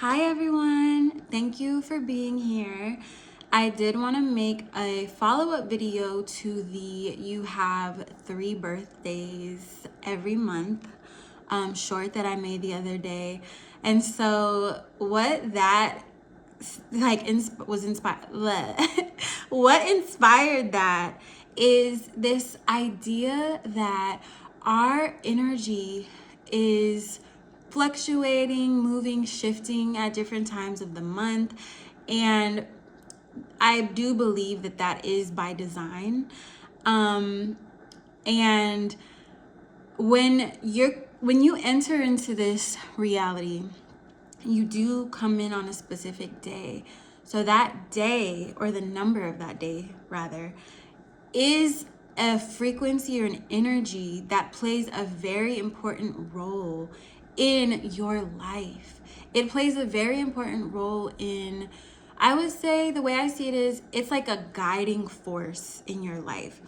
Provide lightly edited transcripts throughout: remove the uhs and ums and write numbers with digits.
Hi everyone, thank you for being here. I did want to make a follow-up video to the You Have 3 birthdays every month short that I made the other day. And so what that was inspired what inspired that is this idea that our energy is fluctuating, moving, shifting at different times of the month. And I do believe that that is by design. And when you enter into this reality, you do come in on a specific day. So that day, or the number of that day rather, is a frequency or an energy that plays a very important role in your life. It plays a very important role in, I would say, the way I see it is, it's like a guiding force in your life.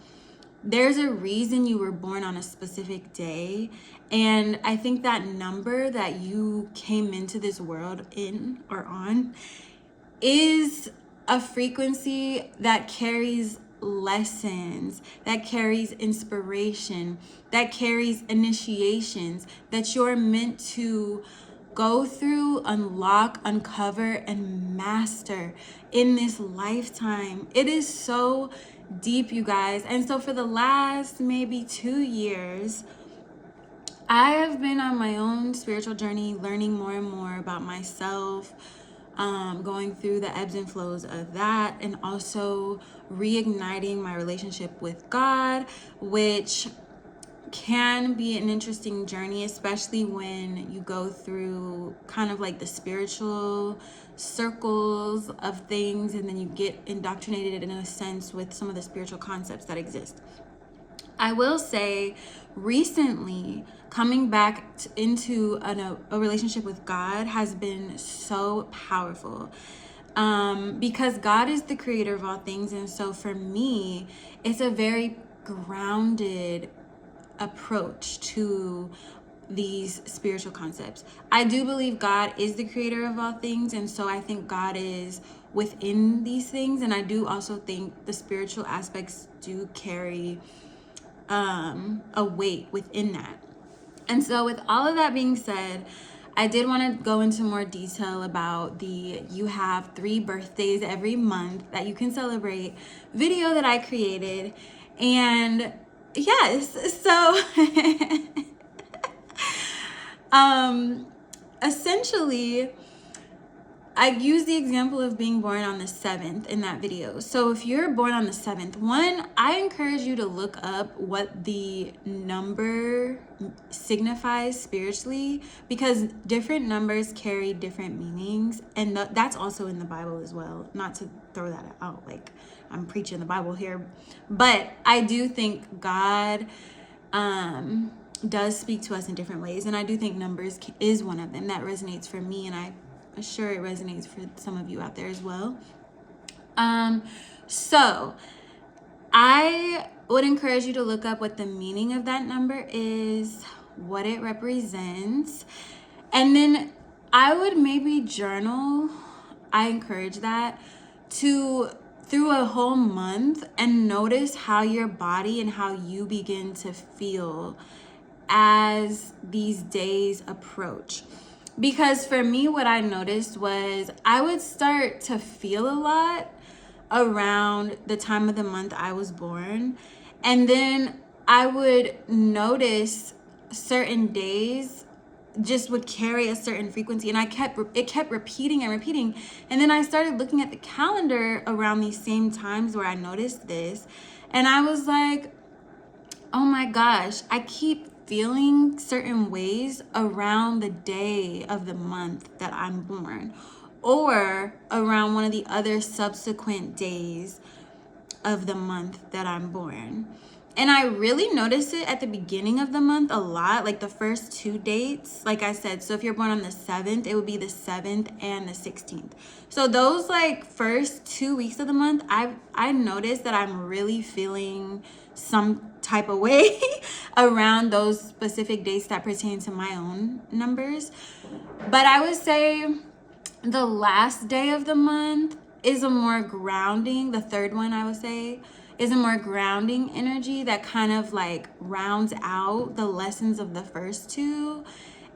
There's a reason you were born on a specific day. And I think that number that you came into this world in or on is a frequency that carries lessons, that carries inspiration, that carries initiations that you're meant to go through, unlock, uncover, and master in this lifetime. It is so deep, you guys. And so for the last maybe 2 years, I have been on my own spiritual journey, learning more and more about myself, going through the ebbs and flows of that, and also reigniting my relationship with God, which can be an interesting journey, especially when you go through kind of like the spiritual circles of things, and then you get indoctrinated in a sense with some of the spiritual concepts that exist. I will say recently coming back into a relationship with God has been so powerful, because God is the creator of all things. And so for me, it's a very grounded approach to these spiritual concepts. I do believe God is the creator of all things, and so I think God is within these things. And I do also think the spiritual aspects do carry a weight within that. And so with all of that being said, I did want to go into more detail about the You Have 3 birthdays every month that you can celebrate video that I created. And yes, so essentially I use the example of being born on the 7th in that video. So if you're born on the 7th, I encourage you to look up what the number signifies spiritually, because different numbers carry different meanings. And that's also in the Bible as well. Not to throw that out like I'm preaching the Bible here, but I do think God does speak to us in different ways. And I do think numbers is one of them that resonates for me, and I'm sure it resonates for some of you out there as well. So I would encourage you to look up what the meaning of that number is, what it represents, and then I would maybe journal. I encourage that through a whole month, and notice how your body and how you begin to feel as these days approach. Because for me, what I noticed was I would start to feel a lot around the time of the month I was born. And then I would notice certain days just would carry a certain frequency, and it kept repeating and repeating. And then I started looking at the calendar around these same times where I noticed this, and I was like, oh my gosh, I keep feeling certain ways around the day of the month that I'm born, or around one of the other subsequent days of the month that I'm born. And I really notice it at the beginning of the month a lot, like the first 2 dates, like I said. So if you're born on the 7th, it would be the 7th and the 16th. So those like first 2 weeks of the month, I noticed that I'm really feeling some type of way around those specific dates that pertain to my own numbers. But I would say The last day of the month is a more grounding, the third one I would say, is a more grounding energy that kind of like rounds out the lessons of the first two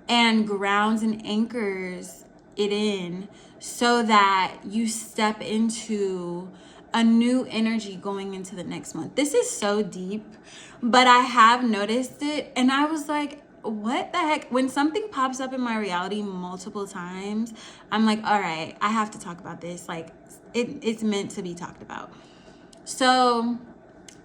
and grounds and anchors it in so that you step into a new energy going into the next month. This is so deep, but I have noticed it and I was like, what the heck? When something pops up in my reality multiple times, I'm like, all right, I have to talk about this. Like it's meant to be talked about. So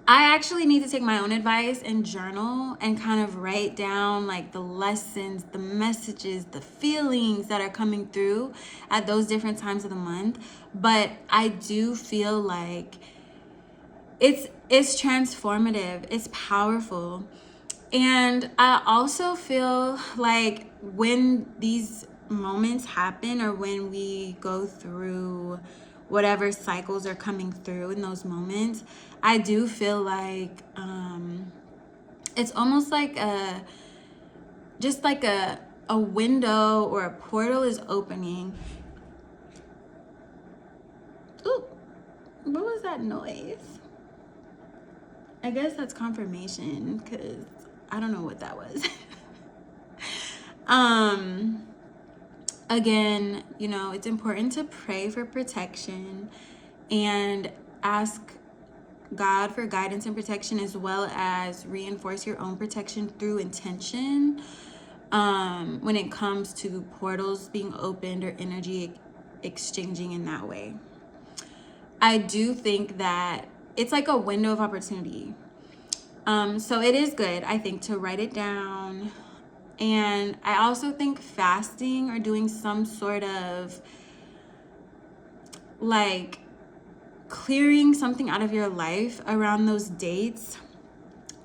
I actually need to take my own advice and journal and kind of write down like the lessons, the messages, the feelings that are coming through at those different times of the month. But I do feel like it's transformative, it's powerful. And I also feel like when these moments happen or when we go through whatever cycles are coming through in those moments, I do feel like it's almost like just like a window or a portal is opening. Ooh, what was that noise? I guess that's confirmation because I don't know what that was. Again, you know, it's important to pray for protection and ask God for guidance and protection, as well as reinforce your own protection through intention when it comes to portals being opened or energy exchanging in that way. I do think that it's like a window of opportunity. So it is good, I think, to write it down. And I also think fasting or doing some sort of like clearing something out of your life around those dates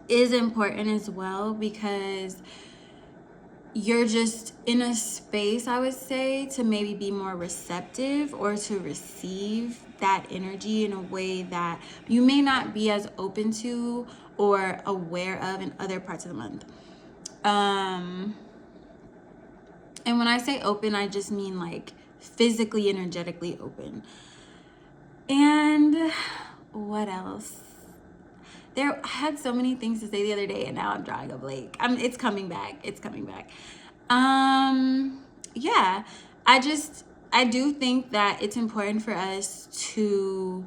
is important as well, because you're just in a space, I would say, to maybe be more receptive or to receive that energy in a way that you may not be as open to or aware of in other parts of the month. And when I say open, I just mean like physically, energetically open. And what else? I had so many things to say the other day and now I'm drawing a blank. It's coming back. Yeah, I do think that it's important for us to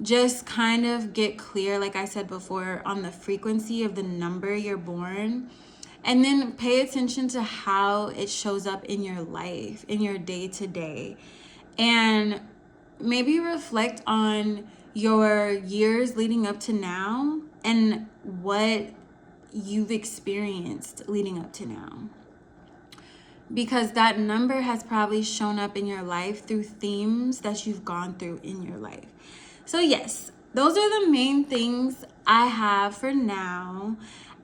just kind of get clear, like I said before, on the frequency of the number you're born, and then pay attention to how it shows up in your life, in your day to day, and maybe reflect on your years leading up to now and what you've experienced leading up to now. Because that number has probably shown up in your life through themes that you've gone through in your life. So yes, those are the main things I have for now.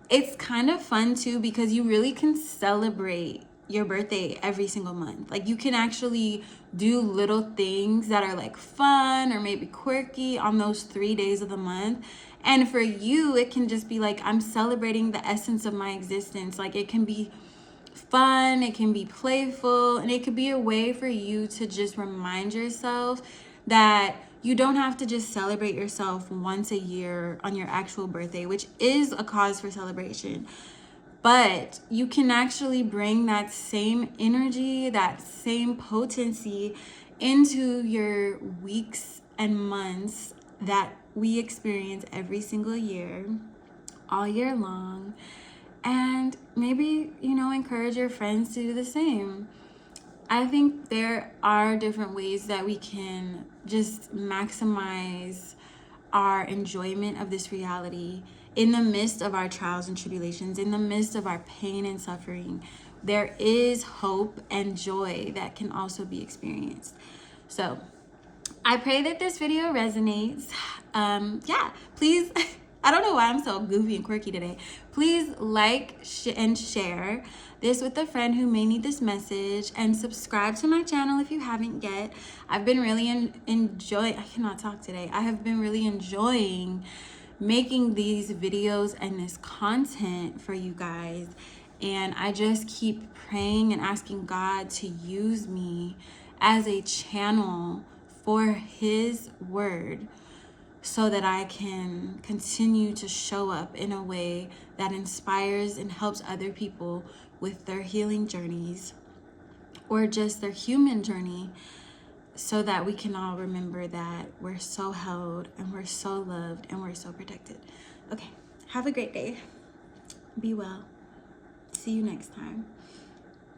It's kind of fun too because you really can celebrate your birthday every single month. Like you can actually do little things that are like fun or maybe quirky on those 3 days of the month. And for you, it can just be like, I'm celebrating the essence of my existence. Like it can be fun, it can be playful, and it could be a way for you to just remind yourself that you don't have to just celebrate yourself once a year on your actual birthday, which is a cause for celebration. But you can actually bring that same energy, that same potency into your weeks and months that we experience every single year, all year long. And maybe, encourage your friends to do the same. I think there are different ways that we can just maximize our enjoyment of this reality in the midst of our trials and tribulations, in the midst of our pain and suffering. There is hope and joy that can also be experienced. So I pray that this video resonates. Please, I don't know why I'm so goofy and quirky today. Please like and share this with a friend who may need this message, and subscribe to my channel if you haven't yet. I've been really I cannot talk today. I have been really enjoying making these videos and this content for you guys. And I just keep praying and asking God to use me as a channel for His word, so that I can continue to show up in a way that inspires and helps other people with their healing journeys or just their human journey, so that we can all remember that we're so held and we're so loved and we're so protected. Okay, have a great day. Be well. See you next time.